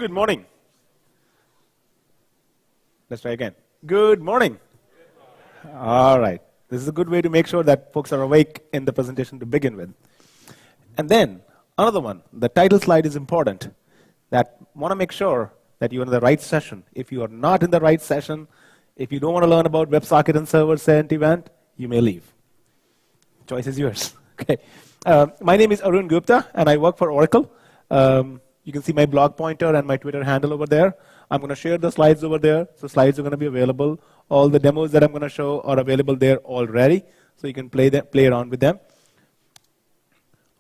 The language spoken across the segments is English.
Good morning. Let's try again. Good morning. All right. This is a good way to make sure that folks are awake in the presentation to begin with. And then, another one, the title slide is important. That want to make sure that you're in the right session. If you are not in the right session, if you don't want to learn about WebSocket and server sent event, you may leave. Choice is yours. Okay. My name is Arun Gupta, and I work for Oracle. You can see my blog pointer and my Twitter handle over there. I'm going to share the slides over there. So slides are going to be available. All the demos that I'm going to show are available there already. So you can play around with them.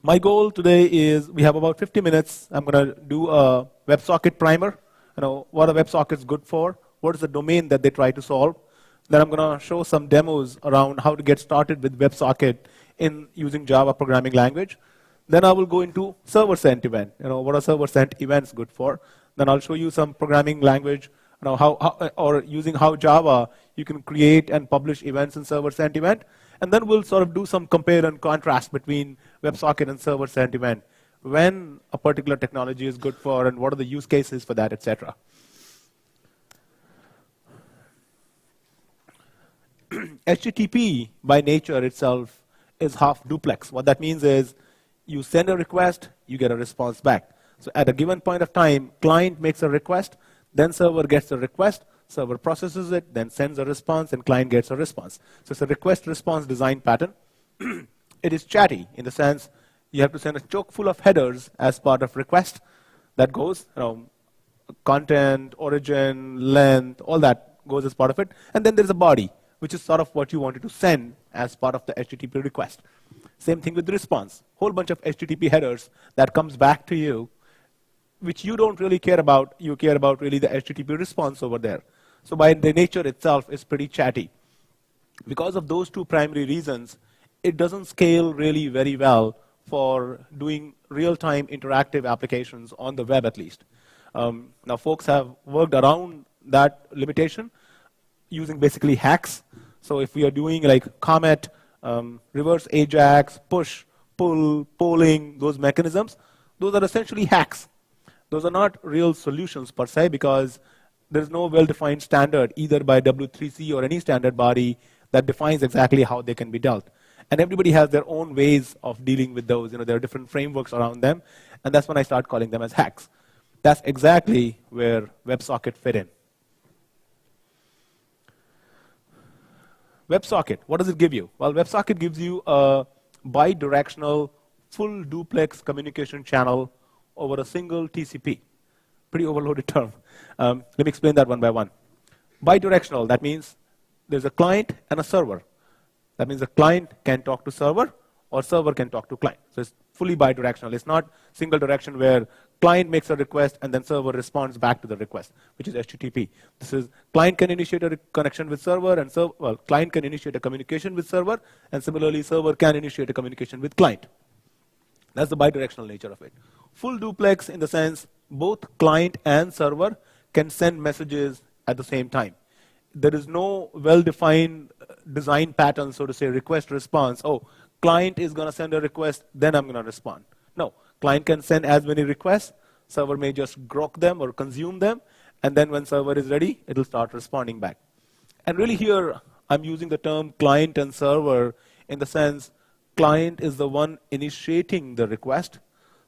My goal today is we have about 50 minutes. I'm going to do a WebSocket primer. What a WebSocket is good for. What is the domain that they try to solve. Then I'm going to show some demos around how to get started with WebSocket in using Java programming language. Then I will go into server sent event. What are server sent events good for? Then I'll show you some programming language, or using how Java you can create and publish events in server sent event. And then we'll sort of do some compare and contrast between WebSocket and server sent event. When a particular technology is good for, and what are the use cases for that, etc. HTTP by nature itself is half duplex. What that means is you send a request, you get a response back. So at a given point of time, client makes a request, then server gets a request, server processes it, then sends a response, and client gets a response. So it's a request-response design pattern. It is chatty in the sense you have to send a choke full of headers as part of request that goes, content, origin, length, all that goes as part of it. And then there's a body, which is sort of what you wanted to send as part of the HTTP request. Same thing with the response. Whole bunch of HTTP headers that comes back to you, which you don't really care about. You care about really the HTTP response over there. So by the nature itself, it's pretty chatty. Because of those two primary reasons, it doesn't scale really very well for doing real-time interactive applications on the web, at least. Now, folks have worked around that limitation using basically hacks. So if we are doing like Comet, reverse Ajax, push, pull, polling, those mechanisms, those are essentially hacks. Those are not real solutions per se, because there's no well-defined standard either by W3C or any standard body that defines exactly how they can be dealt. And everybody has their own ways of dealing with those. There are different frameworks around them, and that's when I start calling them as hacks. That's exactly where WebSocket fit in. WebSocket, what does it give you? Well, WebSocket gives you a bidirectional, full duplex communication channel over a single TCP. Pretty overloaded term. Let me explain that one by one. Bidirectional, that means there's a client and a server. That means the client can talk to server, or server can talk to client. So it's fully bidirectional. It's not single direction where client makes a request and then server responds back to the request, which is HTTP. This is client can initiate a connection with server, and client can initiate a communication with server, and similarly server can initiate a communication with client. That's the bidirectional nature of it. Full duplex in the sense both client and server can send messages at the same time. There is no well-defined design pattern, so to say, request response. Oh, client is going to send a request, then I'm going to respond. No, client can send as many requests. Server may just grok them or consume them, and then when server is ready, it'll start responding back. And really here, I'm using the term client and server in the sense client is the one initiating the request.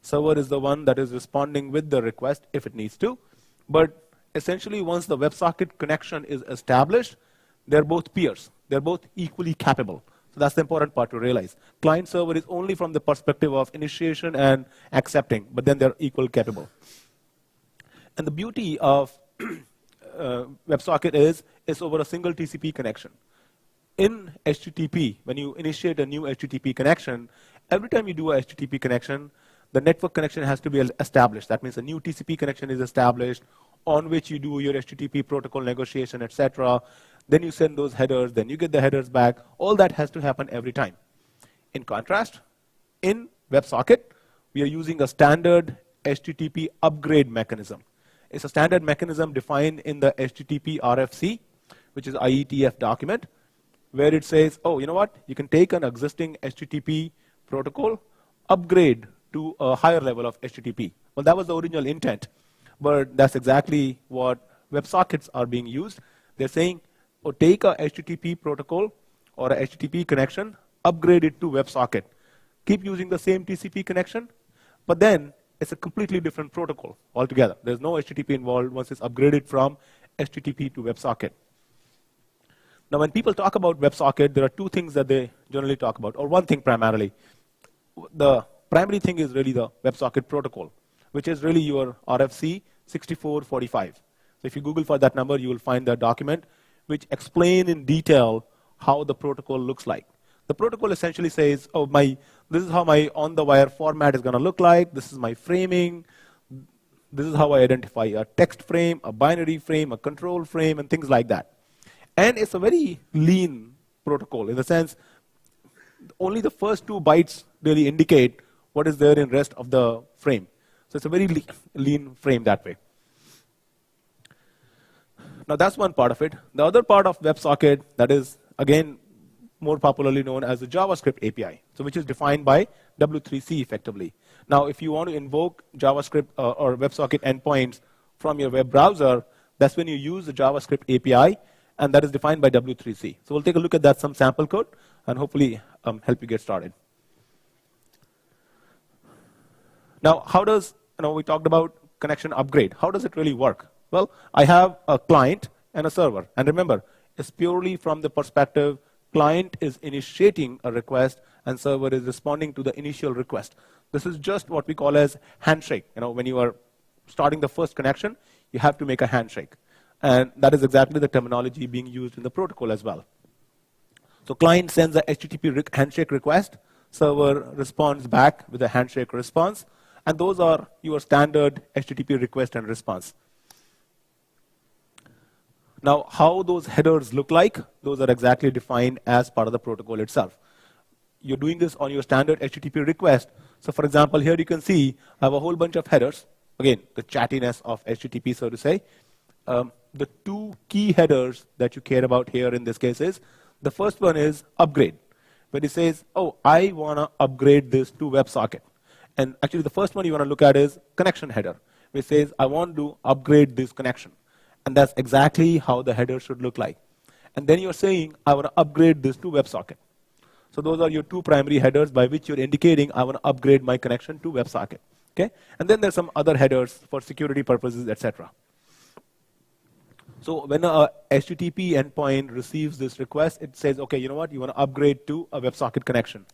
Server is the one that is responding with the request if it needs to. But essentially, once the WebSocket connection is established, they're both peers. They're both equally capable. So that's the important part to realize. Client server is only from the perspective of initiation and accepting, but then they're equal capable. And the beauty of WebSocket is it's over a single TCP connection. In HTTP, when you initiate a new HTTP connection, every time you do a HTTP connection, the network connection has to be established. That means a new TCP connection is established on which you do your HTTP protocol negotiation, etc. Then you send those headers, then you get the headers back. All that has to happen every time. In contrast, in WebSocket, we are using a standard HTTP upgrade mechanism. It's a standard mechanism defined in the HTTP RFC, which is IETF document, where it says, oh, you know what? You can take an existing HTTP protocol, upgrade to a higher level of HTTP. Well, that was the original intent. but that's exactly what WebSockets are being used. They're saying, oh, take a HTTP protocol or a HTTP connection, upgrade it to WebSocket. Keep using the same TCP connection, but then it's a completely different protocol altogether. There's no HTTP involved once it's upgraded from HTTP to WebSocket. Now, when people talk about WebSocket, there are two things that they generally talk about, or one thing primarily. The primary thing is really the WebSocket protocol, which is really your RFC 6445. So if you Google for that number, you will find that document which explains in detail how the protocol looks like. The protocol essentially says, oh, this is how my on-the-wire format is going to look like. This is my framing. This is how I identify a text frame, a binary frame, a control frame, and things like that. And it's a very lean protocol in the sense only the first 2 bytes really indicate what is there in the rest of the frame. So it's a very lean frame that way. Now that's one part of it. The other part of WebSocket that is, again, more popularly known as the JavaScript API, so which is defined by W3C effectively. Now, if you want to invoke JavaScript or WebSocket endpoints from your web browser, that's when you use the JavaScript API, and that is defined by W3C. So we'll take a look at that, some sample code, and hopefully help you get started. Now, how does, we talked about connection upgrade. How does it really work? Well, I have a client and a server. And remember, it's purely from the perspective client is initiating a request and server is responding to the initial request. This is just what we call as handshake. When you are starting the first connection, you have to make a handshake. And that is exactly the terminology being used in the protocol as well. So client sends a HTTP handshake request, server responds back with a handshake response, and those are your standard HTTP request and response. Now, how those headers look like, those are exactly defined as part of the protocol itself. You're doing this on your standard HTTP request. So for example, here you can see I have a whole bunch of headers. Again, the chattiness of HTTP, so to say. The 2 key headers that you care about here in this case is, the first one is upgrade, where it says, oh, I want to upgrade this to WebSocket. And actually, the first one you want to look at is connection header, which says, I want to upgrade this connection. And that's exactly how the header should look like. And then you're saying, I want to upgrade this to WebSocket. So those are your 2 primary headers by which you're indicating, I want to upgrade my connection to WebSocket. Okay? And then there's some other headers for security purposes, etc. So when a HTTP endpoint receives this request, it says, okay, you know what? You want to upgrade to a WebSocket connection.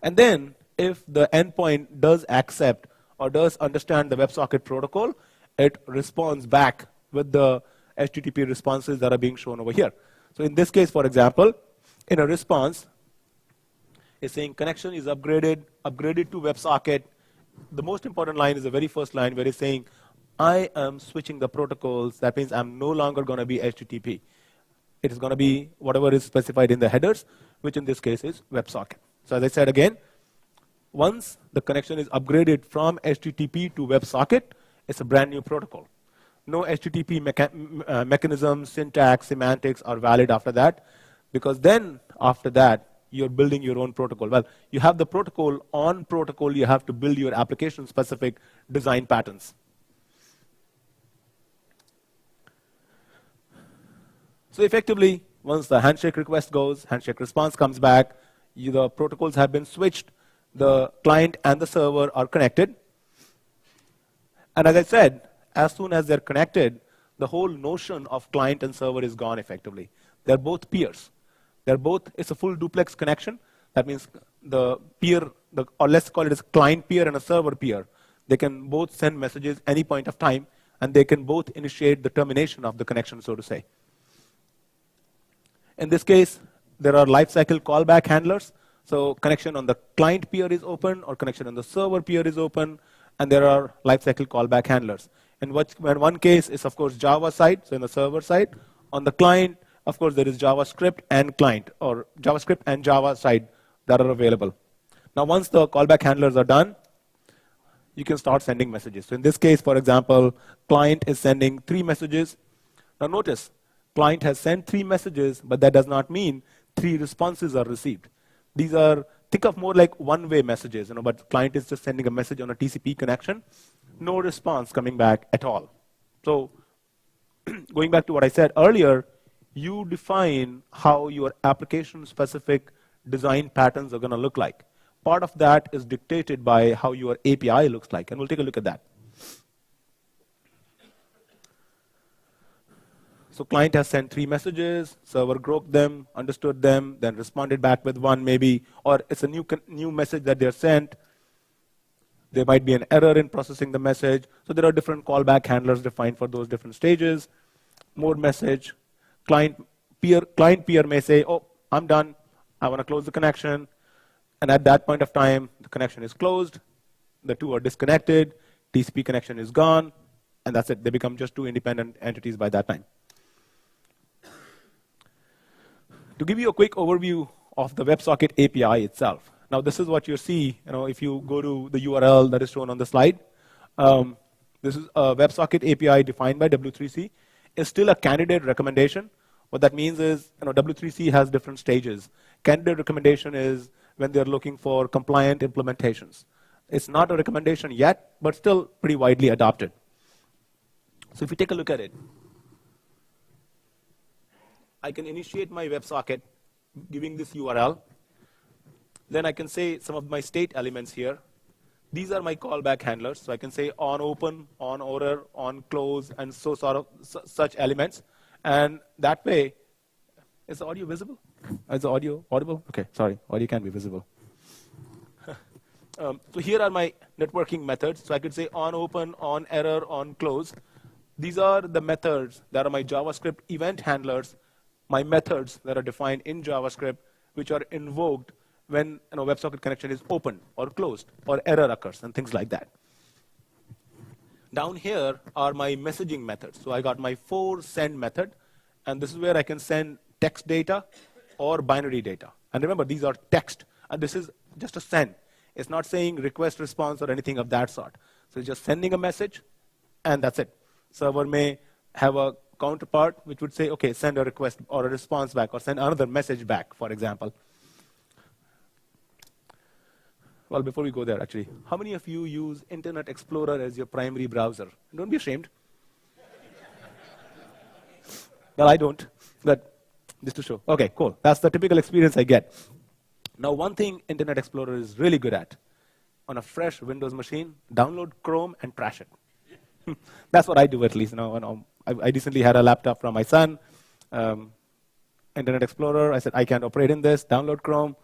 And then if the endpoint does accept or does understand the WebSocket protocol, it responds back with the HTTP responses that are being shown over here. So in this case, for example, in a response, it's saying connection is upgraded to WebSocket. The most important line is the very first line where it's saying, I am switching the protocols. That means I'm no longer going to be HTTP. It is going to be whatever is specified in the headers, which in this case is WebSocket. So as I said again, once the connection is upgraded from HTTP to WebSocket, it's a brand new protocol. No HTTP mechanism, syntax, semantics are valid after that, because then after that, you're building your own protocol. Well, you have the protocol. On protocol, you have to build your application-specific design patterns. So effectively, once the handshake request goes, handshake response comes back, the protocols have been switched, the client and the server are connected. And as I said, as soon as they're connected, the whole notion of client and server is gone effectively. They're both peers. It's a full duplex connection. That means the peer, or let's call it as client peer and a server peer. They can both send messages any point of time, and they can both initiate the termination of the connection, so to say. In this case, there are lifecycle callback handlers. So connection on the client peer is open, or connection on the server peer is open, and there are lifecycle callback handlers. In one case is, of course, Java side, so in the server side. On the client, of course, there is JavaScript and client, or JavaScript and Java side that are available. Now, once the callback handlers are done, you can start sending messages. So in this case, for example, client is sending 3 messages. Now notice, client has sent 3 messages, but that does not mean 3 responses are received. These are, think of more like one-way messages, but client is just sending a message on a TCP connection. no response coming back at all. So going back to what I said earlier, you define how your application-specific design patterns are going to look like. Part of that is dictated by how your API looks like, and we'll take a look at that. So client has sent 3 messages, server groped them, understood them, then responded back with 1 maybe, or it's a new message that they're sent. There might be an error in processing the message. So there are different callback handlers defined for those different stages. More message. Client peer may say, oh, I'm done. I want to close the connection. And at that point of time, the connection is closed. The two are disconnected. TCP connection is gone. And that's it. They become just 2 independent entities by that time. To give you a quick overview of the WebSocket API itself. Now, this is what you see, if you go to the URL that is shown on the slide. This is a WebSocket API defined by W3C. It's still a candidate recommendation. What that means is, W3C has different stages. Candidate recommendation is when they're looking for compliant implementations. It's not a recommendation yet, but still pretty widely adopted. So if you take a look at it, I can initiate my WebSocket giving this URL. Then I can say some of my state elements here. These are my callback handlers. So I can say on open, on order, on close, and so sort of such elements. And that way, is the audio visible? Is the audio audible? Okay, sorry, audio can be visible. So here are my networking methods. So I could say on open, on error, on close. These are the methods that are my JavaScript event handlers, my methods that are defined in JavaScript, which are invoked when WebSocket connection is open or closed or error occurs and things like that. Down here are my messaging methods. So I got my send method, and this is where I can send text data or binary data. And remember, these are text, and this is just a send. It's not saying request response or anything of that sort. So it's just sending a message, and that's it. Server may have a counterpart which would say, okay, send a request or a response back, or send another message back, for example. Well, before we go there, actually, how many of you use Internet Explorer as your primary browser? Don't be ashamed. Well, I don't, but just to show. Okay, cool. That's the typical experience I get. Now, one thing Internet Explorer is really good at, on a fresh Windows machine, download Chrome and trash it. That's what I do, at least. I recently had a laptop from my son, Internet Explorer. I said, I can't operate in this, download Chrome,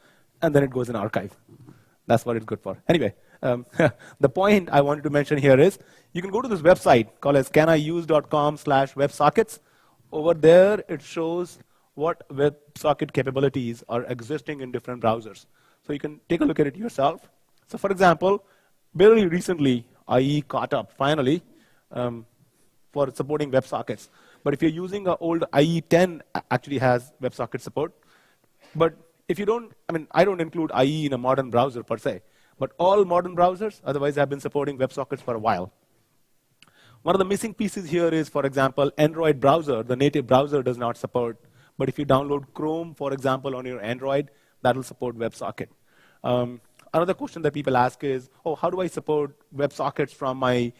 and then it goes in archive. That's what it's good for. Anyway, the point I wanted to mention here is, you can go to this website called as caniuse.com/websockets. Over there, it shows what WebSocket capabilities are existing in different browsers. So you can take a look at it yourself. So for example, very recently, IE caught up, finally, for supporting WebSockets. But if you're using an old IE 10, actually has WebSocket support. But if you don't, I don't include IE in a modern browser per se, but all modern browsers otherwise have been supporting WebSockets for a while. One of the missing pieces here is, for example, Android browser, the native browser does not support. But if you download Chrome, for example, on your Android, that will support WebSocket. Another question that people ask is, oh, how do I support WebSockets from my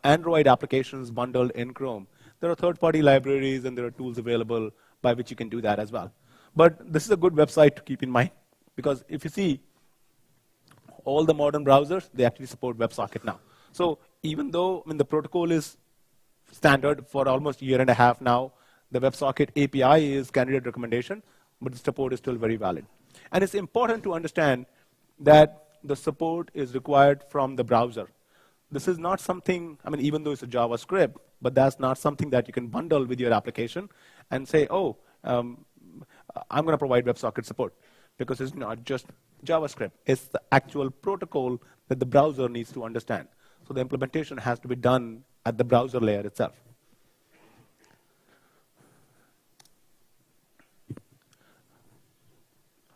Android applications bundled in Chrome? There are third-party libraries and there are tools available by which you can do that as well. But this is a good website to keep in mind, because if you see, all the modern browsers, they actually support WebSocket now. So even though the protocol is standard for almost a year and a half now, the WebSocket API is candidate recommendation, but the support is still very valid. And it's important to understand that the support is required from the browser. This is not something, even though it's a JavaScript, but that's not something that you can bundle with your application and say, oh, I'm going to provide WebSocket support, because it's not just JavaScript. It's the actual protocol that the browser needs to understand. So the implementation has to be done at the browser layer itself.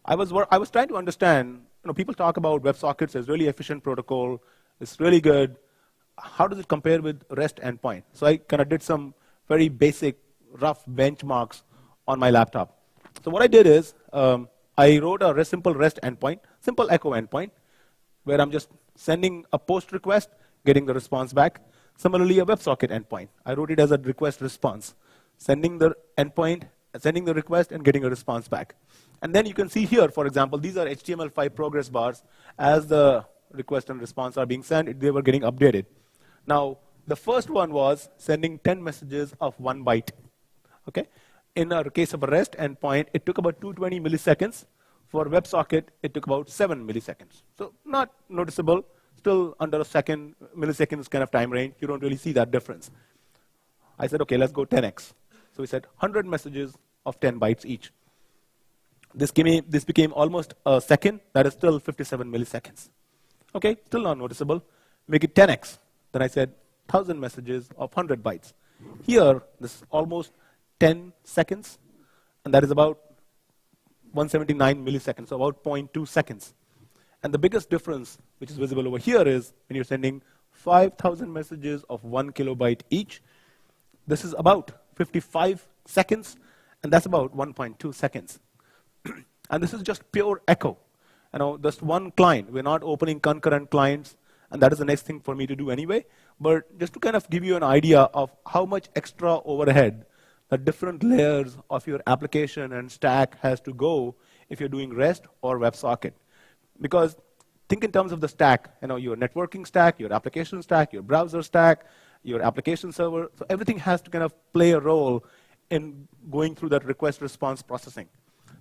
I was trying to understand, people talk about WebSockets as really efficient protocol. It's really good. How does it compare with REST endpoint? So I kind of did some very basic, rough benchmarks on my laptop. So what I did is, I wrote a simple REST endpoint, simple echo endpoint, where I'm just sending a post request getting the response back. Similarly, a WebSocket endpoint. I wrote it as a request response, sending the endpoint, sending the request, and getting a response back. And then you can see here, for example, these are HTML5 progress bars. As the request and response are being sent, they were getting updated. Now, the first one was sending 10 messages of 1 byte. Okay? In the case of a REST endpoint, it took about 220 milliseconds. For WebSocket, it took about 7 milliseconds. So not noticeable, still under a second, milliseconds kind of time range. You don't really see that difference. I said, okay, let's go 10x. So we said 100 messages of 10 bytes each. This became almost a second. That is still 57 milliseconds. Okay, still not noticeable. Make it 10x. Then I said 1,000 messages of 100 bytes. Here, this is almost 10 seconds, and that is about 179 milliseconds, so about 0.2 seconds. And the biggest difference, which is visible over here, is when you're sending 5,000 messages of 1 kilobyte each. This is about 55 seconds, and that's about 1.2 seconds. And this is just pure echo. You know, just one client. We're not opening concurrent clients, and that is the next thing for me to do anyway. But just to kind of give you an idea of how much extra overhead the different layers of your application and stack has to go if you're doing REST or WebSocket. Because think in terms of the stack, you know, your networking stack, your application stack, your browser stack, your application server. So everything has to kind of play a role in going through that request response processing.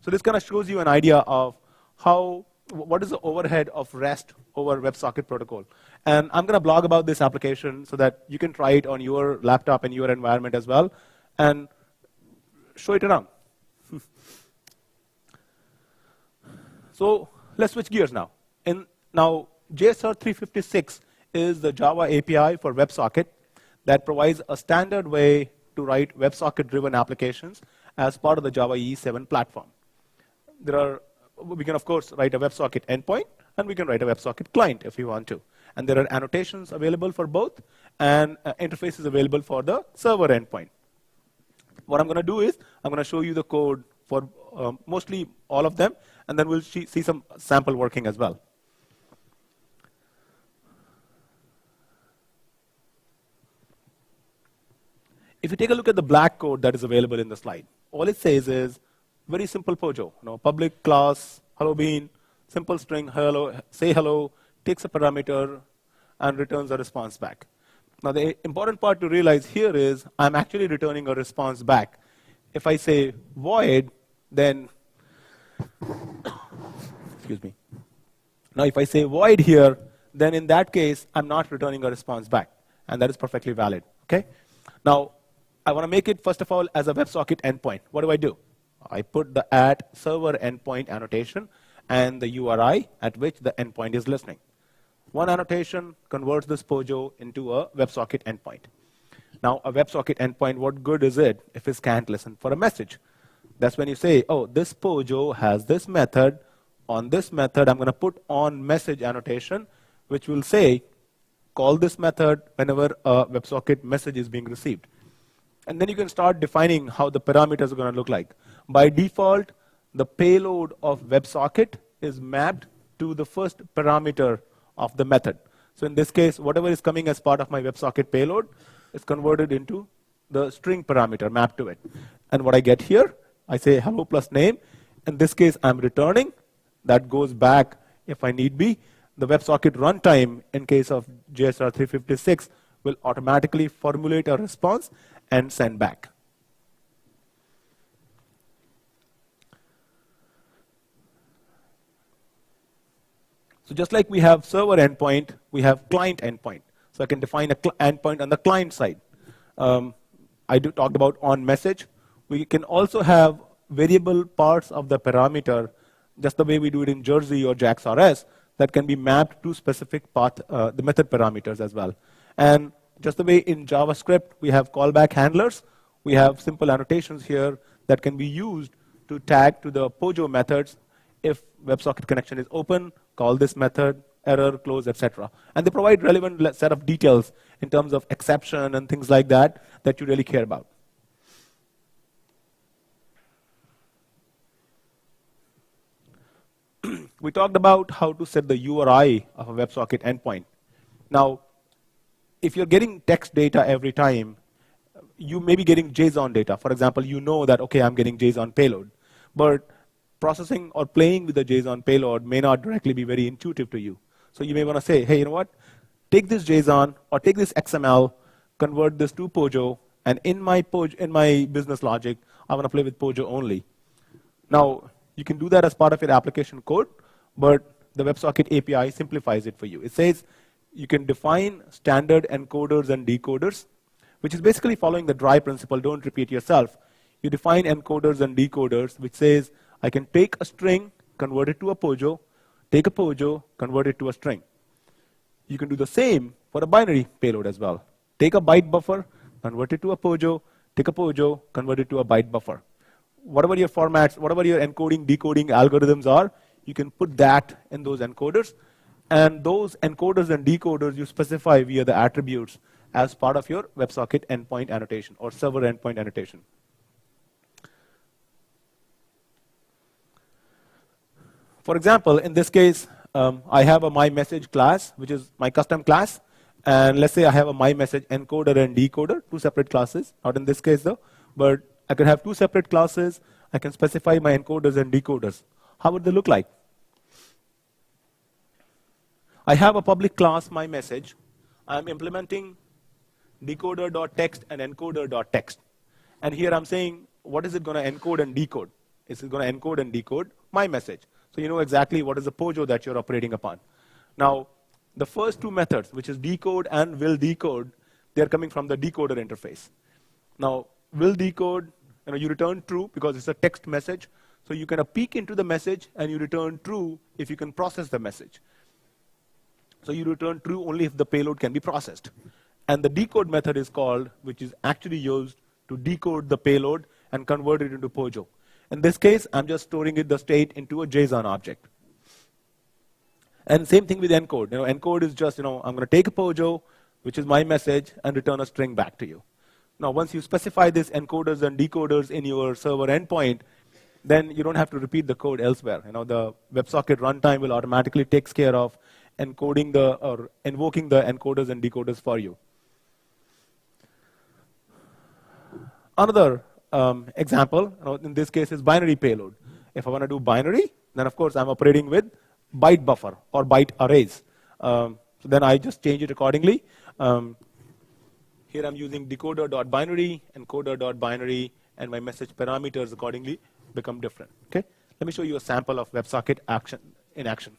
So this kind of shows you an idea of what is the overhead of REST over WebSocket protocol. And I'm going to blog about this application so that you can try it on your laptop and your environment as well, and show it around. So let's switch gears now. Now, JSR 356 is the Java API for WebSocket that provides a standard way to write WebSocket-driven applications as part of the Java EE7 platform. We can, of course, write a WebSocket endpoint, and we can write a WebSocket client if we want to. And there are annotations available for both, and interfaces available for the server endpoint. What I'm going to do is I'm going to show you the code for mostly all of them, and then we'll see some sample working as well. If you take a look at the black code that is available in the slide, all it says is very simple POJO. Public class, hello bean, simple string, hello, say hello, takes a parameter, and returns a response back. Now, the important part to realize here is I'm actually returning a response back. If I say void, then, excuse me. Now, if I say void here, then in that case, I'm not returning a response back. And that is perfectly valid. Okay? Now, I want to make it, first of all, as a WebSocket endpoint. What do? I put the @server endpoint annotation and the URI at which the endpoint is listening. One annotation converts this POJO into a WebSocket endpoint. Now, a WebSocket endpoint, what good is it if it can't listen for a message? That's when you say, oh, this POJO has this method. On this method, I'm going to put on message annotation, which will say, call this method whenever a WebSocket message is being received. And then you can start defining how the parameters are going to look like. By default, the payload of WebSocket is mapped to the first parameter of the method. So in this case, whatever is coming as part of my WebSocket payload is converted into the string parameter mapped to it. And what I get here, I say hello plus name. In this case, I'm returning. That goes back if I need be. The WebSocket runtime, in case of JSR 356, will automatically formulate a response and send back. So just like we have server endpoint, we have client endpoint. So I can define an endpoint on the client side. I talked about on message. We can also have variable parts of the parameter, just the way we do it in Jersey or JAX-RS, that can be mapped to specific path, the method parameters as well. And just the way in JavaScript, we have callback handlers, we have simple annotations here that can be used to tag to the POJO methods. If WebSocket connection is open, call this method, error, close, etc. And they provide relevant set of details in terms of exception and things like that that you really care about. We talked about how to set the URI of a WebSocket endpoint. Now, if you're getting text data every time, you may be getting JSON data. For example, you know that, okay, I'm getting JSON payload. But processing or playing with the JSON payload may not directly be very intuitive to you. So you may want to say, hey, you know what? Take this JSON or take this XML, convert this to POJO, and in my business logic, I want to play with POJO only. Now, you can do that as part of your application code, but the WebSocket API simplifies it for you. It says you can define standard encoders and decoders, which is basically following the dry principle, don't repeat yourself. You define encoders and decoders, which says I can take a string, convert it to a POJO, take a POJO, convert it to a string. You can do the same for a binary payload as well. Take a byte buffer, convert it to a POJO, take a POJO, convert it to a byte buffer. Whatever your formats, whatever your encoding, decoding algorithms are, you can put that in those encoders. And those encoders and decoders you specify via the attributes as part of your WebSocket endpoint annotation or server endpoint annotation. For example, in this case, I have a myMessage class, which is my custom class. And let's say I have a myMessage encoder and decoder, two separate classes. Not in this case, though. But I can have two separate classes. I can specify my encoders and decoders. How would they look like? I have a public class, myMessage. I'm implementing decoder.text and encoder.text. And here I'm saying, what is it going to encode and decode? Is it going to encode and decode my message? So you know exactly what is the POJO that you're operating upon. Now, the first two methods, which is decode and will decode, they're coming from the decoder interface. Now, will decode, you return true because it's a text message. So you can peek into the message and you return true if you can process the message. So you return true only if the payload can be processed. And the decode method is called, which is actually used to decode the payload and convert it into POJO. In this case, I'm just storing the state into a JSON object. And same thing with encode. Encode is just, I'm going to take a POJO, which is my message, and return a string back to you. Now, once you specify these encoders and decoders in your server endpoint, then you don't have to repeat the code elsewhere. The WebSocket runtime will automatically take care of encoding or invoking the encoders and decoders for you. Another example, in this case, is binary payload. If I want to do binary, then of course I'm operating with byte buffer or byte arrays. So then I just change it accordingly. Here I'm using decoder.binary, encoder.binary, and my message parameters accordingly become different. Okay? Let me show you a sample of WebSocket action in action.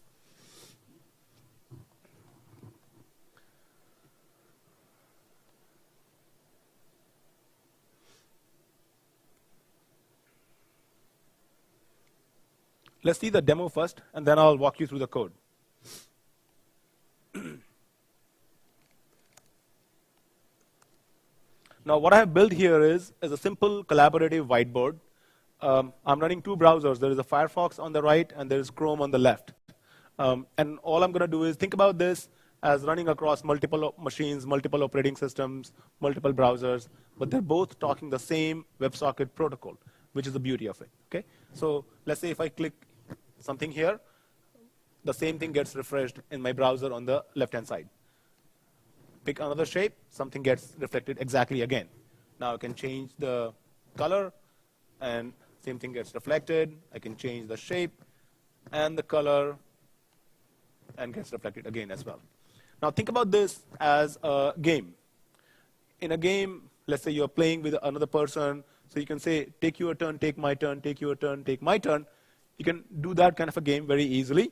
Let's see the demo first, and then I'll walk you through the code. Now, what I have built here is a simple collaborative whiteboard. I'm running two browsers. There is a Firefox on the right, and there is Chrome on the left. And all I'm going to do is think about this as running across multiple machines, multiple operating systems, multiple browsers, but they're both talking the same WebSocket protocol, which is the beauty of it. Okay? So let's say if I click something here, the same thing gets refreshed in my browser on the left-hand side. Pick another shape, something gets reflected exactly again. Now I can change the color, and same thing gets reflected. I can change the shape and the color, and gets reflected again as well. Now think about this as a game. In a game, let's say you're playing with another person, so you can say, take your turn, take my turn, take your turn, take my turn. You can do that kind of a game very easily.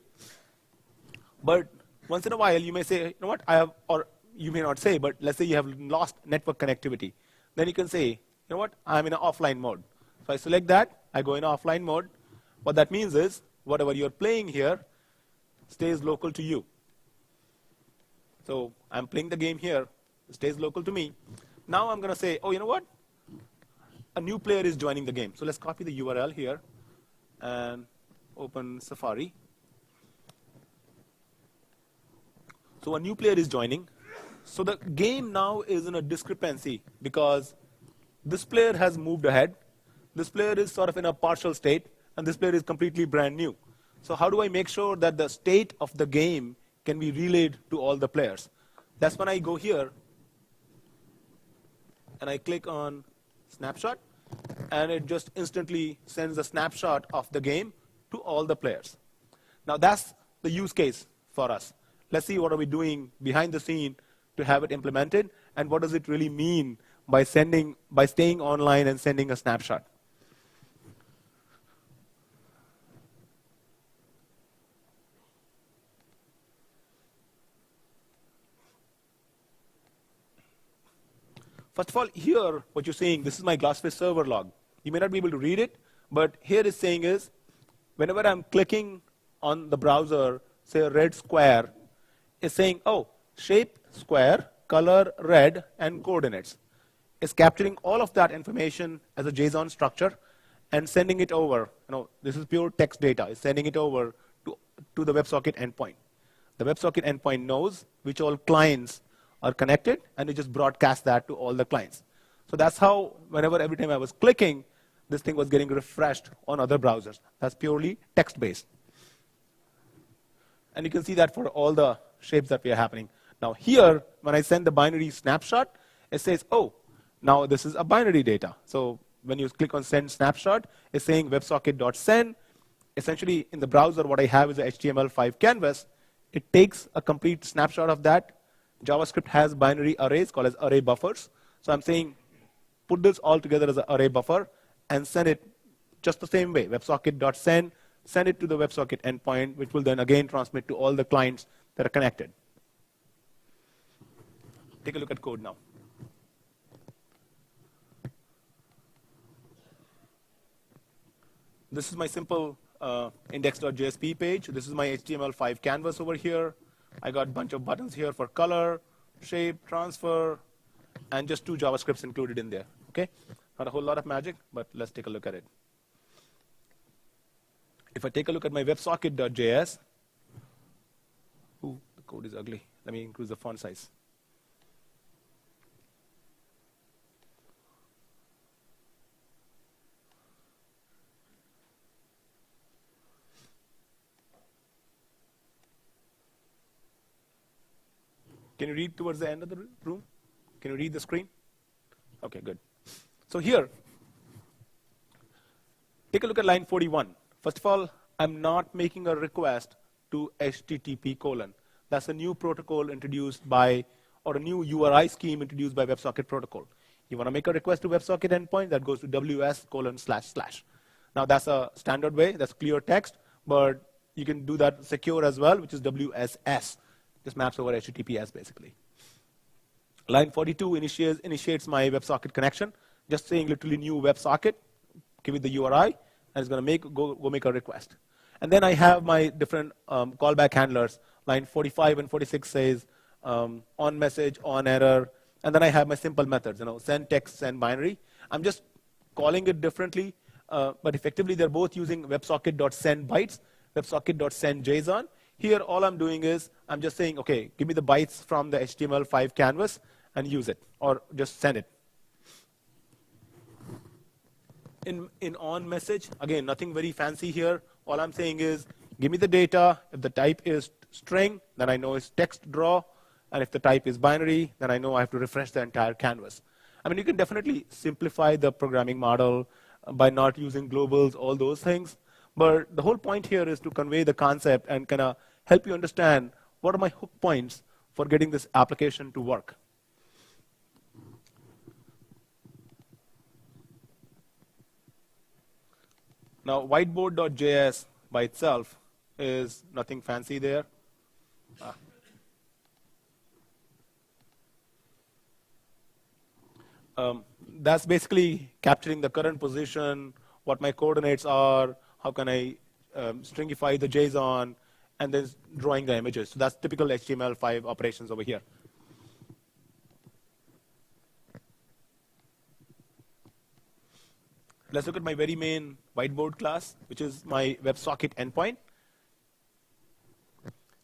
But once in a while, you may say, you know what, I have, or you may not say, but let's say you have lost network connectivity. Then you can say, you know what, I'm in an offline mode. So I select that, I go in offline mode. What that means is, whatever you're playing here stays local to you. So I'm playing the game here, it stays local to me. Now I'm going to say, oh, you know what? A new player is joining the game. So let's copy the URL here and open Safari. So a new player is joining. So the game now is in a discrepancy because this player has moved ahead. This player is sort of in a partial state, and this player is completely brand new. So how do I make sure that the state of the game can be relayed to all the players? That's when I go here and I click on snapshot, and it just instantly sends a snapshot of the game to all the players. Now that's the use case for us. Let's see what are we doing behind the scene to have it implemented, and what does it really mean by staying online and sending a snapshot. First of all, here, what you're seeing, this is my Glassfish server log. You may not be able to read it, but here it's saying is, whenever I'm clicking on the browser, say a red square, it's saying, oh, shape square, color red, and coordinates. It's capturing all of that information as a JSON structure and sending it over. This is pure text data. It's sending it over to the WebSocket endpoint. The WebSocket endpoint knows which all clients are connected, and it just broadcasts that to all the clients. So that's how, every time I was clicking, this thing was getting refreshed on other browsers. That's purely text-based. And you can see that for all the shapes that are happening. Now here, when I send the binary snapshot, it says, oh, now this is a binary data. So when you click on send snapshot, it's saying WebSocket.send. Essentially, in the browser, what I have is a HTML5 canvas. It takes a complete snapshot of that. JavaScript has binary arrays called as array buffers. So I'm saying, put this all together as an array buffer and send it just the same way. WebSocket.send, send it to the WebSocket endpoint, which will then again transmit to all the clients that are connected. Take a look at code now. This is my simple index.jsp page. This is my HTML5 canvas over here. I got a bunch of buttons here for color, shape, transfer, and just 2 JavaScripts included in there. Okay, not a whole lot of magic, but let's take a look at it. If I take a look at my WebSocket.js, ooh, the code is ugly. Let me increase the font size. Can you read towards the end of the room? Can you read the screen? Okay, good. So here, take a look at line 41. First of all, I'm not making a request to HTTP:. That's a new protocol introduced by, or a new URI scheme introduced by WebSocket protocol. You want to make a request to WebSocket endpoint, that goes to ws://. Now that's a standard way, that's clear text, but you can do that secure as well, which is WSS. This maps over HTTPS basically. Line 42 initiates my WebSocket connection, just saying literally new WebSocket, give it the URI, and it's going to go make a request. And then I have my different callback handlers. Line 45 and 46 says on message, on error, and then I have my simple methods, send text, send binary. I'm just calling it differently, but effectively they're both using WebSocket.send bytes, WebSocket.send JSON. Here, all I'm doing is I'm just saying, okay, give me the bytes from the HTML5 canvas and use it, or just send it. In on message, again, nothing very fancy here. All I'm saying is, give me the data. If the type is string, then I know it's text draw. And if the type is binary, then I know I have to refresh the entire canvas. I mean, you can definitely simplify the programming model by not using globals, all those things. But the whole point here is to convey the concept and kind of help you understand what are my hook points for getting this application to work. Now, whiteboard.js by itself is nothing fancy there. That's basically capturing the current position, what my coordinates are, how can I stringify the JSON, and then drawing the images. So that's typical HTML5 operations over here. Let's look at my very main whiteboard class, which is my WebSocket endpoint.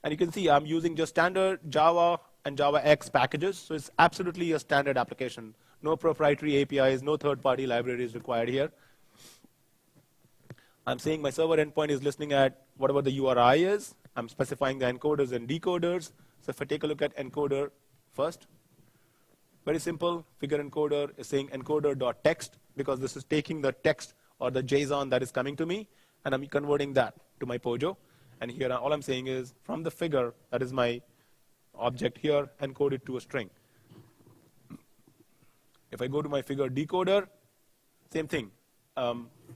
And you can see I'm using just standard Java and JavaX packages. So it's absolutely a standard application. No proprietary APIs, no third-party libraries required here. I'm saying my server endpoint is listening at whatever the URI is. I'm specifying the encoders and decoders. So if I take a look at encoder first, Very simple. Figure encoder is saying encoder.text because this is taking the text or the JSON that is coming to me, and I'm converting that to my POJO. And here all I'm saying is from the figure, that is my object here, encode it to a string. If I go to my figure decoder, same thing.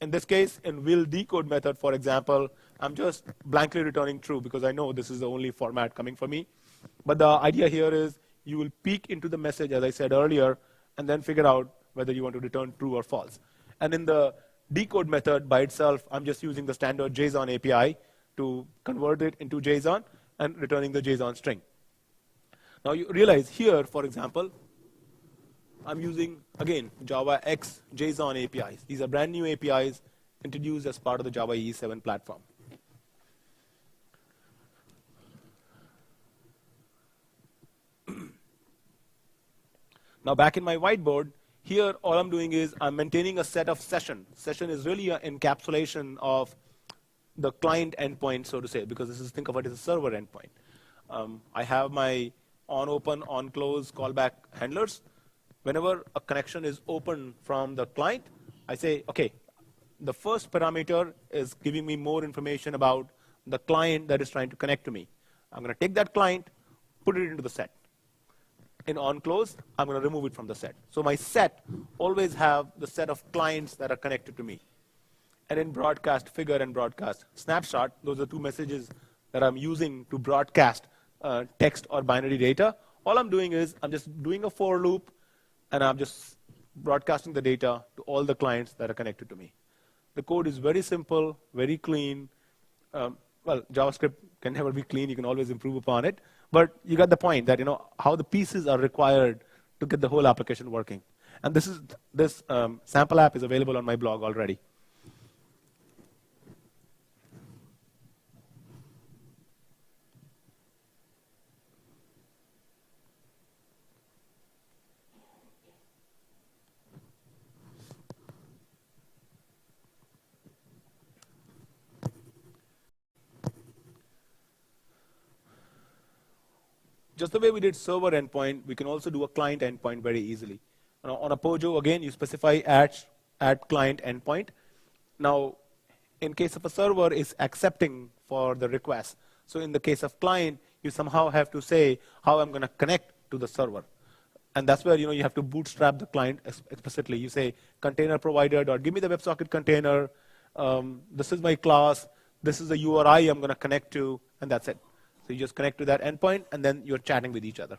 In this case, in will decode method, for example, I'm just blankly returning true because I know this is the only format coming for me. But the idea here is you will peek into the message, as I said earlier, and then figure out whether you want to return true or false. And in the decode method by itself, I'm just using the standard JSON API to convert it into JSON and returning the JSON string. Now you realize here, for example, I'm using, again, Java X JSON APIs. These are brand new APIs introduced as part of the Java EE7 platform. Now back in my whiteboard, here all I'm doing is I'm maintaining a set of session. Session is really an encapsulation of the client endpoint, so to say, because this is, think of it as a server endpoint. I have my on open, on close, callback handlers. Whenever a connection is open from the client, I say, okay, the first parameter is giving me more information about the client that is trying to connect to me. I'm going to take that client, put it into the set. In on close, I'm going to remove it from the set. So my set always have the set of clients that are connected to me. And in broadcast figure and broadcast snapshot, those are two messages that I'm using to broadcast text or binary data. All I'm doing is I'm just doing a for loop, and I'm just broadcasting the data to all the clients that are connected to me. The code is very simple, very clean. Well, JavaScript can never be clean. You can always improve upon it. But you got the point that how the pieces are required to get the whole application working. And this sample app is available on my blog already. Just the way we did server endpoint, we can also do a client endpoint very easily. On a POJO, again, you specify add client endpoint. Now, in case of a server, it's accepting for the request. So in the case of client, you somehow have to say how I'm going to connect to the server. And that's where you have to bootstrap the client explicitly. You say container provider dot give me the WebSocket container. This is my class. This is the URI I'm going to connect to, and that's it. So you just connect to that endpoint, and then you're chatting with each other.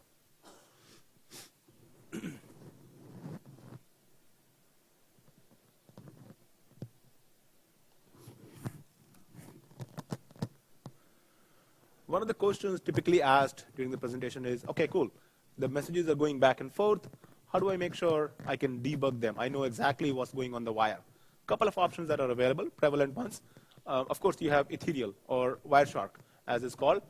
One of the questions typically asked during the presentation is, okay, cool. The messages are going back and forth. How do I make sure I can debug them? I know exactly what's going on the wire. A couple of options that are available, prevalent ones. Of course, you have Ethereal or Wireshark, as it's called.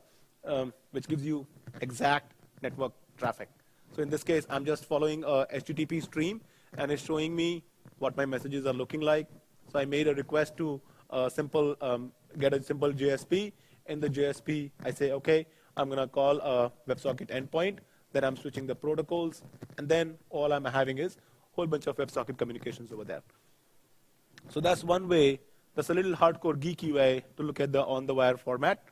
Which gives you exact network traffic. So in this case, I'm just following a HTTP stream, and it's showing me what my messages are looking like. So I made a request to get a simple JSP. In the JSP, I say, okay, I'm going to call a WebSocket endpoint. Then I'm switching the protocols. And then all I'm having is a whole bunch of WebSocket communications over there. So that's one way. That's a little hardcore geeky way to look at the on-the-wire format.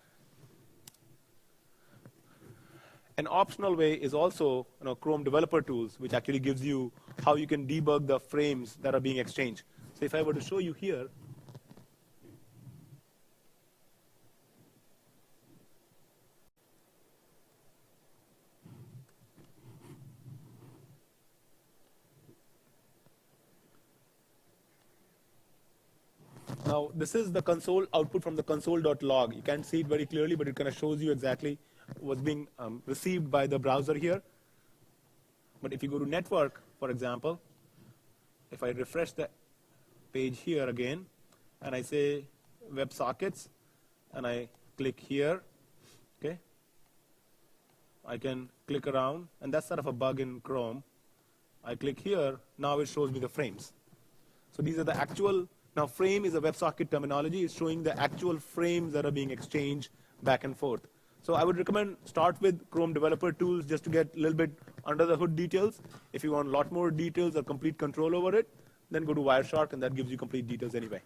An optional way is also Chrome developer tools, which actually gives you how you can debug the frames that are being exchanged. So if I were to show you here, now this is the console output from the console.log. You can't see it very clearly, but it kind of shows you exactly what's being received by the browser here. But if you go to network, for example, if I refresh the page here again, and I say WebSockets, and I click here, okay, I can click around, and that's sort of a bug in Chrome. I click here, now it shows me the frames. So these are the actual, now frame is a WebSocket terminology. It's showing the actual frames that are being exchanged back and forth. So I would recommend start with Chrome Developer Tools just to get a little bit under the hood details. If you want a lot more details or complete control over it, then go to Wireshark, and that gives you complete details anyway.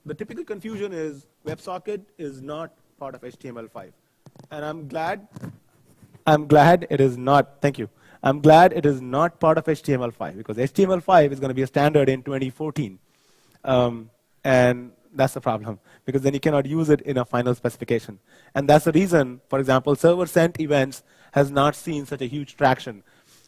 The typical confusion is WebSocket is not part of HTML5. And I'm glad it is not. Thank you. I'm glad it is not part of HTML5, because HTML5 is going to be a standard in 2014. And that's the problem, because then you cannot use it in a final specification. And that's the reason, for example, server-sent events has not seen such a huge traction.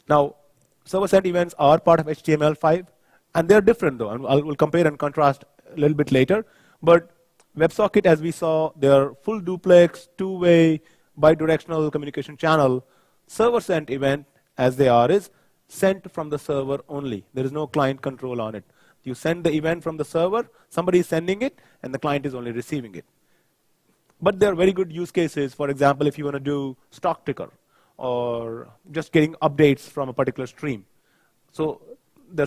Now, server-sent events are part of HTML5, and they're different, though. And we'll compare and contrast a little bit later. But WebSocket, as we saw, they're full duplex, two-way, bidirectional communication channel. Server-sent event, as they are, is sent from the server only. There is no client control on it. You send the event from the server, somebody is sending it, and the client is only receiving it. But there are very good use cases. For example, if you want to do stock ticker, or just getting updates from a particular stream. So the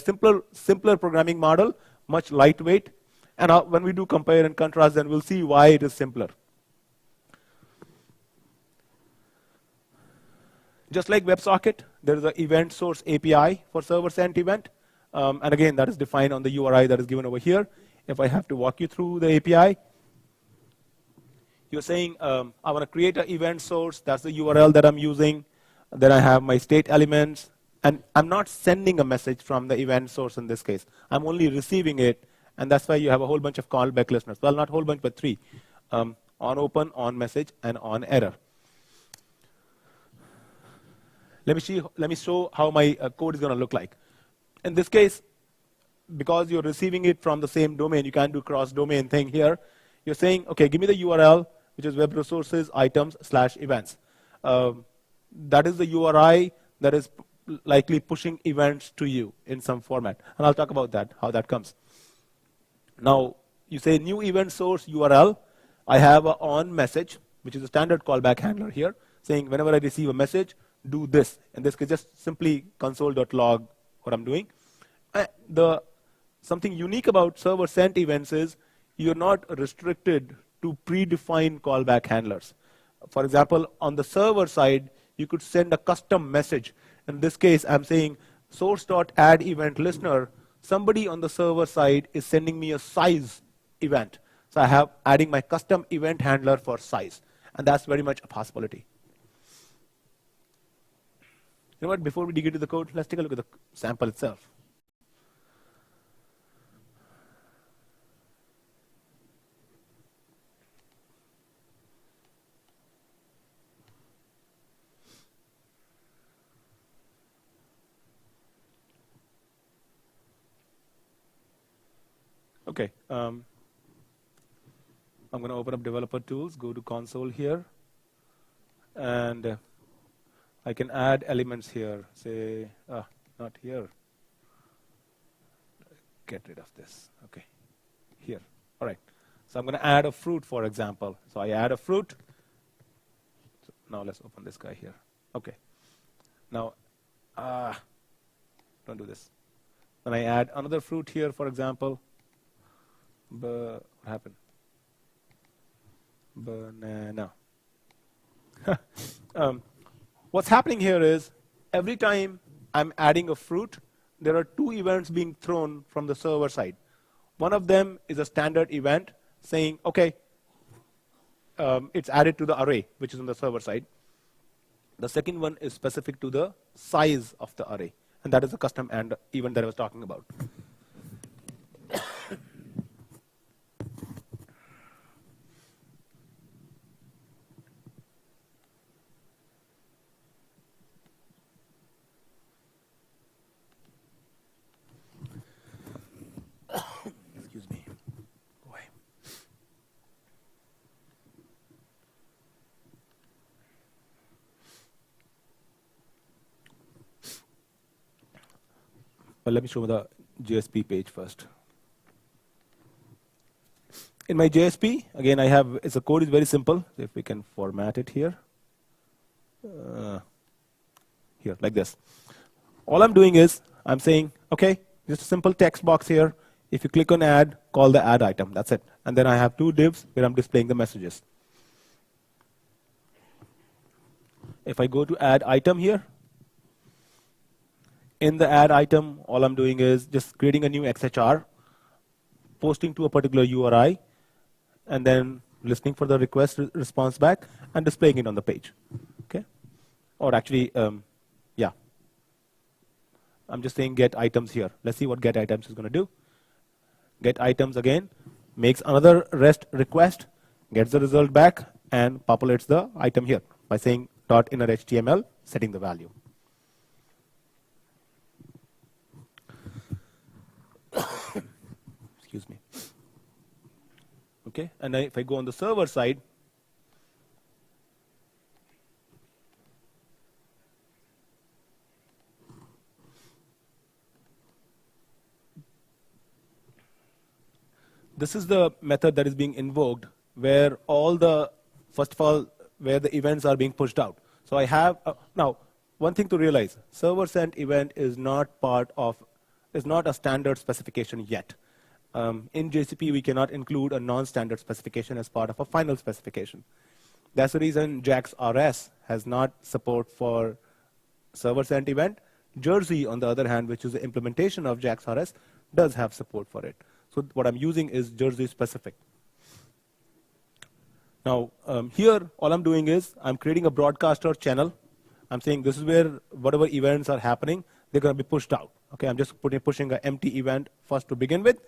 simpler programming model, much lightweight. And when we do compare and contrast, then we'll see why it is simpler. Just like WebSocket, there is an event source API for server-sent event. And again, that is defined on the URI that is given over here. If I have to walk you through the API, you're saying, I want to create an event source. That's the URL that I'm using. Then I have my state elements. And I'm not sending a message from the event source in this case. I'm only receiving it. And that's why you have a whole bunch of callback listeners. Well, not a whole bunch, but 3. On open, on message, and on error. Let me show how my code is going to look like. In this case, because you're receiving it from the same domain, you can't do cross-domain thing here. You're saying, OK, give me the URL, which is web resources items/events. That is the URI that is likely pushing events to you in some format. And I'll talk about that, how that comes. Now, you say new event source URL. I have an on message, which is a standard callback handler here, saying whenever I receive a message, do this. In this case, just simply console.log what I'm doing. Something unique about server-sent events is you're not restricted to predefined callback handlers. For example, on the server side, you could send a custom message. In this case, I'm saying source.add_event_listener. Somebody on the server side is sending me a size event. So I have adding my custom event handler for size. And that's very much a possibility. You know what? Before we dig into the code, let's take a look at the sample itself. OK. I'm going to open up Developer Tools, go to console here. And I can add elements here. Say, not here. Get rid of this. OK. Here. All right. So I'm going to add a fruit, for example. So I add a fruit. So now let's open this guy here. OK. Now, don't do this. Then I add another fruit here, for example. What happened? Banana. What's happening here is every time I'm adding a fruit, there are 2 events being thrown from the server side. One of them is a standard event saying, OK, it's added to the array, which is on the server side. The second one is specific to the size of the array. And that is the custom and event that I was talking about. Excuse me. Go away. Well, let me show the JSP page first. In my JSP, again, the code is very simple. If we can format it here. Here, like this. All I'm doing is I'm saying, okay, just a simple text box here. If you click on add, call the add item. That's it. And then I have two divs where I'm displaying the messages. If I go to add item here, in the add item, all I'm doing is just creating a new XHR, posting to a particular URI, and then listening for the request response back and displaying it on the page. Okay? Or actually, yeah. I'm just saying get items here. Let's see what get items is going to do. Get items again, makes another REST request, gets the result back, and populates the item here by saying .inner HTML, setting the value. Excuse me. Okay, and if I go on the server side, this is the method that is being invoked where all the, first of all, where the events are being pushed out. So I have, now, one thing to realize, server sent event is not part of, is not a standard specification yet. In JCP, we cannot include a non-standard specification as part of a final specification. That's the reason JAX RS has not support for server sent event. Jersey, on the other hand, which is the implementation of JAX RS, does have support for it. So what I'm using is Jersey specific. Now, here, all I'm doing is I'm creating a broadcaster channel. I'm saying this is where whatever events are happening, they're going to be pushed out. Okay, I'm just pushing an empty event first to begin with.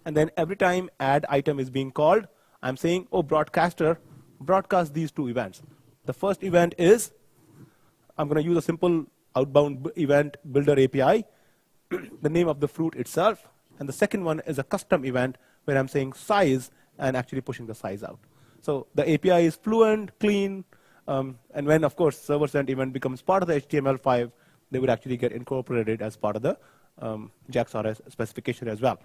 And then every time add item is being called, I'm saying, oh, broadcaster, broadcast these two events. The first event is, I'm going to use a simple outbound event builder API, the name of the fruit itself. And the second one is a custom event where I'm saying size and actually pushing the size out. So the API is fluent, clean, and when, of course, server sent event becomes part of the HTML5, they would actually get incorporated as part of the JAX RS specification as well.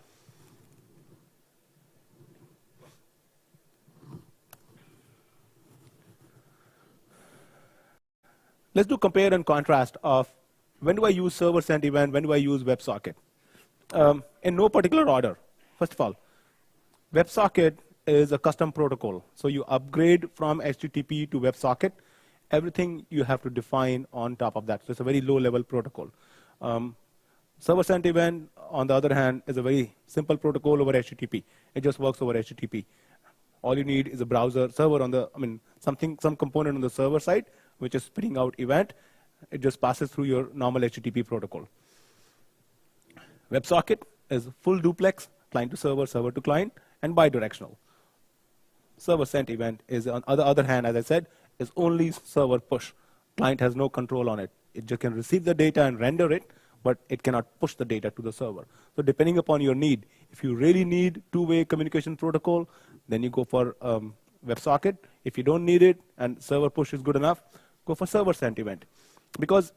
Let's do compare and contrast of when do I use server sent event, when do I use WebSocket. In no particular order. First of all, WebSocket is a custom protocol. So you upgrade from HTTP to WebSocket. Everything you have to define on top of that. So it's a very low-level protocol. Server sent event, on the other hand, is a very simple protocol over HTTP. It just works over HTTP. All you need is a browser server on the, some component on the server side, which is spitting out event. It just passes through your normal HTTP protocol. WebSocket is full duplex, client to server, server to client, and bidirectional. Server sent event is, on the other hand, as I said, is only server push. Client has no control on it. It just can receive the data and render it, but it cannot push the data to the server. So depending upon your need, if you really need two-way communication protocol, then you go for WebSocket. If you don't need it and server push is good enough, go for server sent event. Because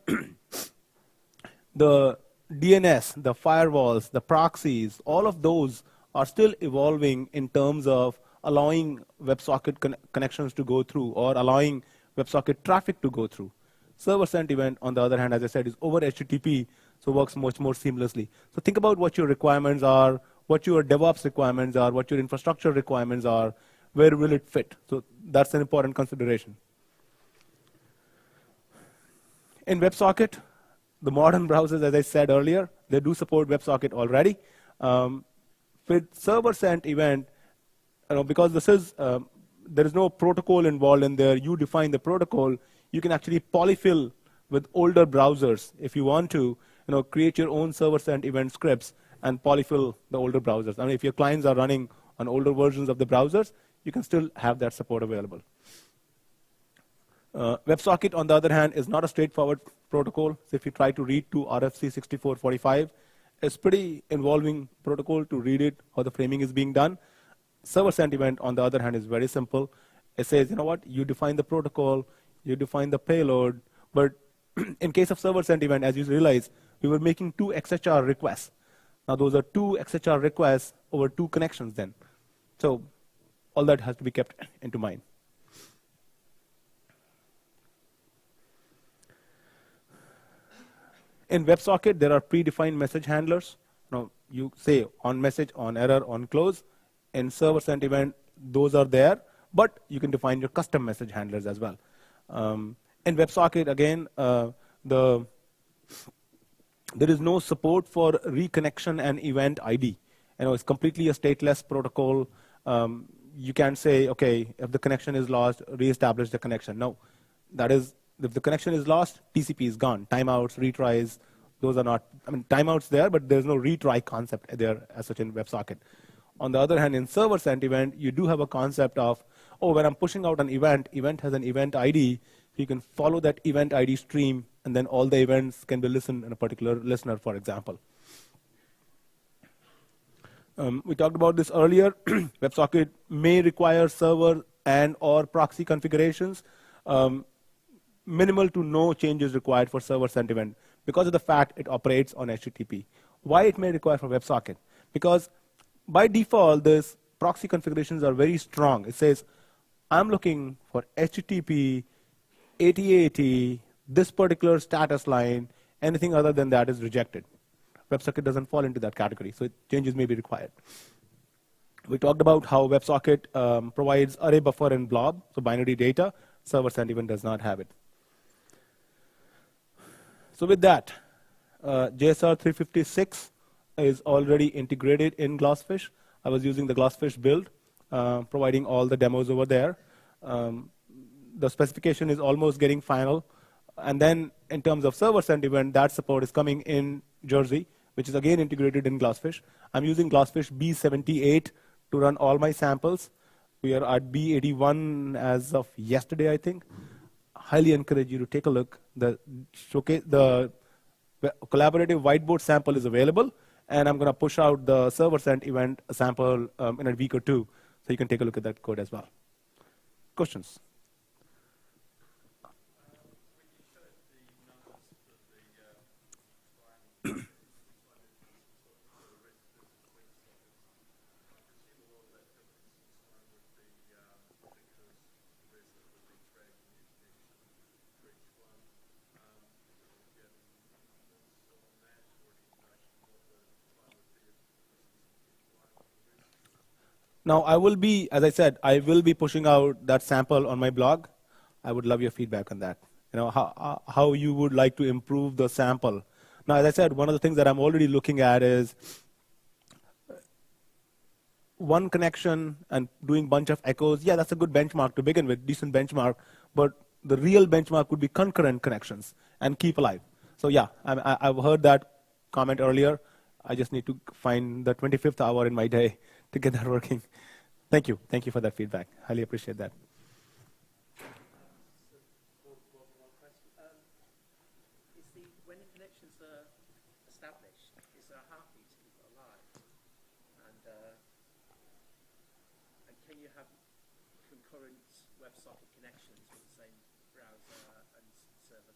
the DNS, the firewalls, the proxies, all of those are still evolving in terms of allowing WebSocket connections to go through or allowing WebSocket traffic to go through. Server sent event, on the other hand, as I said, is over HTTP, so works much more seamlessly. So think about what your requirements are, what your DevOps requirements are, what your infrastructure requirements are, where will it fit? So that's an important consideration. In WebSocket, the modern browsers, as I said earlier, they do support WebSocket already. With server sent event, because this is, there is no protocol involved in there, you define the protocol, you can actually polyfill with older browsers if you want to, create your own server sent event scripts and polyfill the older browsers. If your clients are running on older versions of the browsers, you can still have that support available. WebSocket, on the other hand, is not a straightforward protocol. So if you try to read to RFC 6445, it's pretty involving protocol to read it, how the framing is being done. Server sent event, on the other hand, is very simple. It says, you know what, you define the protocol, you define the payload, but in case of server sent event, as you realize, we were making 2 XHR requests. Now those are 2 XHR requests over 2 connections then. So all that has to be kept into mind. In WebSocket, there are predefined message handlers. Now, you say on message, on error, on close. In server sent event, those are there, but you can define your custom message handlers as well. In WebSocket, again, there is no support for reconnection and event ID. It's completely a stateless protocol. You can say, okay, if the connection is lost, reestablish the connection. No, that is, if the connection is lost, TCP is gone. Timeouts, retries, those are not, timeouts there, but there's no retry concept there as such in WebSocket. On the other hand, in server sent event, you do have a concept of, oh, when I'm pushing out an event has an event ID. You can follow that event ID stream, and then all the events can be listened in a particular listener, for example. We talked about this earlier. WebSocket may require server and or proxy configurations. Minimal to no changes required for server sent event because of the fact it operates on HTTP. Why it may require for WebSocket? Because by default, this proxy configurations are very strong. It says, I'm looking for HTTP, AT-AT, this particular status line, anything other than that is rejected. WebSocket doesn't fall into that category, so changes may be required. We talked about how WebSocket provides array buffer and blob, so binary data. Server sent event does not have it. So with that, JSR 356 is already integrated in Glassfish. I was using the Glassfish build, providing all the demos over there. The specification is almost getting final. And then in terms of server sent event, that support is coming in Jersey, which is again integrated in Glassfish. I'm using Glassfish B78 to run all my samples. We are at B81 as of yesterday, I think. Highly encourage you to take a look. The collaborative whiteboard sample is available, and I'm going to push out the server sent event sample in a week or two, so you can take a look at that code as well. Questions? Now, I will be, as I said, I will be pushing out that sample on my blog. I would love your feedback on that. How you would like to improve the sample. Now, as I said, one of the things that I'm already looking at is one connection and doing a bunch of echoes. Yeah, that's a good benchmark to begin with, decent benchmark. But the real benchmark would be concurrent connections and keep alive. So yeah, I've heard that comment earlier. I just need to find the 25th hour in my day to get that working. Thank you. Thank you for that feedback. Highly appreciate that. When the connections are established, is there a heartbeat to keep it alive? And can you have concurrent WebSocket connections with the same browser and server?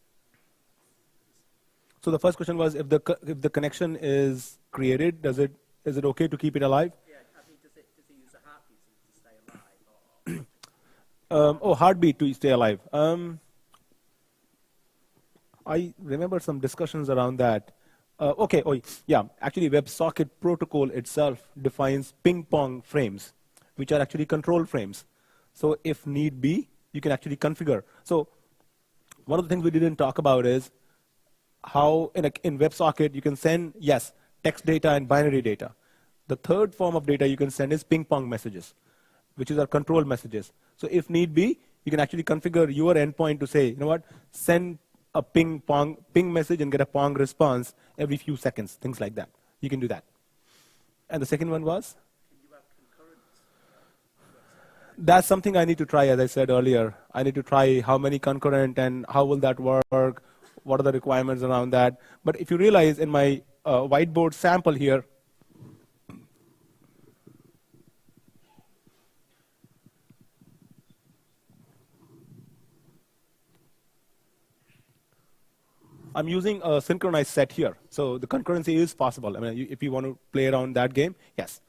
So the first question was, if the connection is created, is it okay to keep it alive? Yeah, I mean, does it use a heartbeat to stay alive? Oh, heartbeat to stay alive. I remember some discussions around that. Okay, yeah, actually WebSocket protocol itself defines ping pong frames, which are actually control frames. So if need be, you can actually configure. So one of the things we didn't talk about is how in WebSocket you can send, yes, text data and binary data. The third form of data you can send is ping pong messages, which is our control messages. So if need be, you can actually configure your endpoint to say, you know what, send a ping message and get a pong response every few seconds, things like that. You can do that. And the second one was? Can you have concurrent? That's something I need to try, as I said earlier. I need to try how many concurrent and how will that work, what are the requirements around that. But if you realize in my whiteboard sample here, I'm using a synchronized set here. So the concurrency is possible. I mean, if you want to play around that game, yes.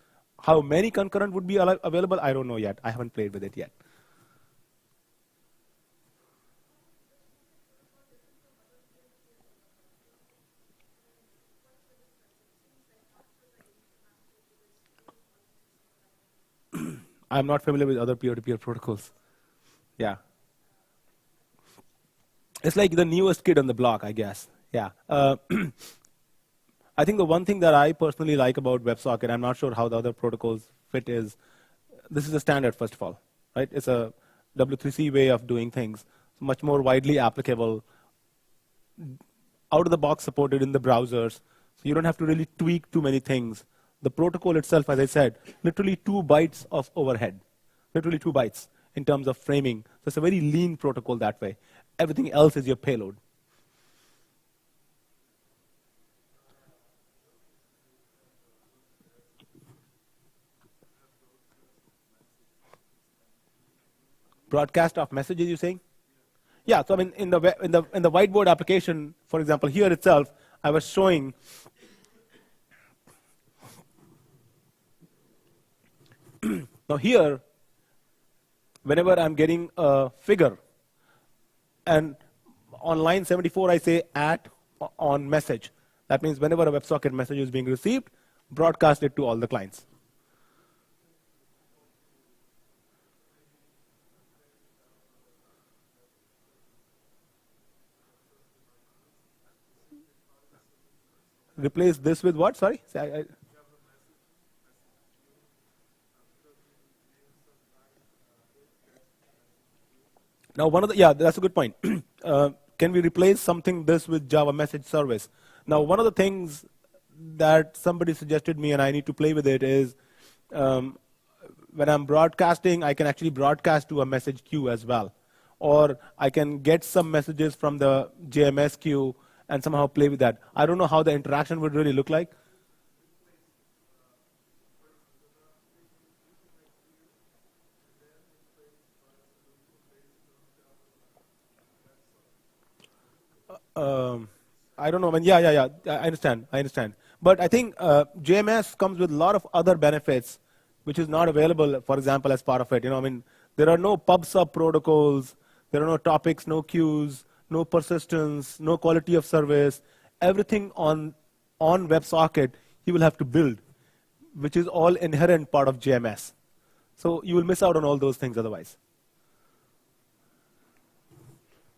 How many concurrent would be available? I don't know yet. I haven't played with it yet. I'm not familiar with other peer-to-peer protocols. Yeah. It's like the newest kid on the block, I guess. Yeah. I think the one thing that I personally like about WebSocket, I'm not sure how the other protocols fit, is this is a standard, first of all, right? It's a W3C way of doing things, much more widely applicable, out of the box supported in the browsers, so you don't have to really tweak too many things. The protocol itself, as I said, literally 2 bytes of overhead, literally 2 bytes in terms of framing. So it's a very lean protocol that way. Everything else is your payload. Broadcast of messages, you're saying? Yeah, so I mean, in the whiteboard application, for example, here itself, I was showing now here, whenever I'm getting a figure, and on line 74, I say at on message. That means whenever a WebSocket message is being received, broadcast it to all the clients. Replace this with what? Sorry? Now, yeah, that's a good point. Can we replace something this with Java message service? Now, one of the things that somebody suggested me, and I need to play with it, is when I'm broadcasting, I can actually broadcast to a message queue as well. Or I can get some messages from the JMS queue and somehow play with that. I don't know how the interaction would really look like. I don't know. I mean, yeah. I understand. But I think JMS comes with a lot of other benefits, which is not available, for example, as part of it. I mean, there are no pub/sub protocols. There are no topics, no queues, no persistence, no quality of service. Everything on WebSocket you will have to build, which is all inherent part of JMS. So you will miss out on all those things otherwise.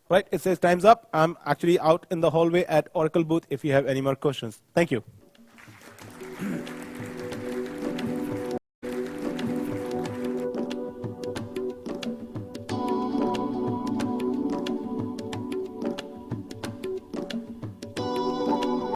Right, it says time's up. I'm actually out in the hallway at Oracle booth if you have any more questions. Thank you.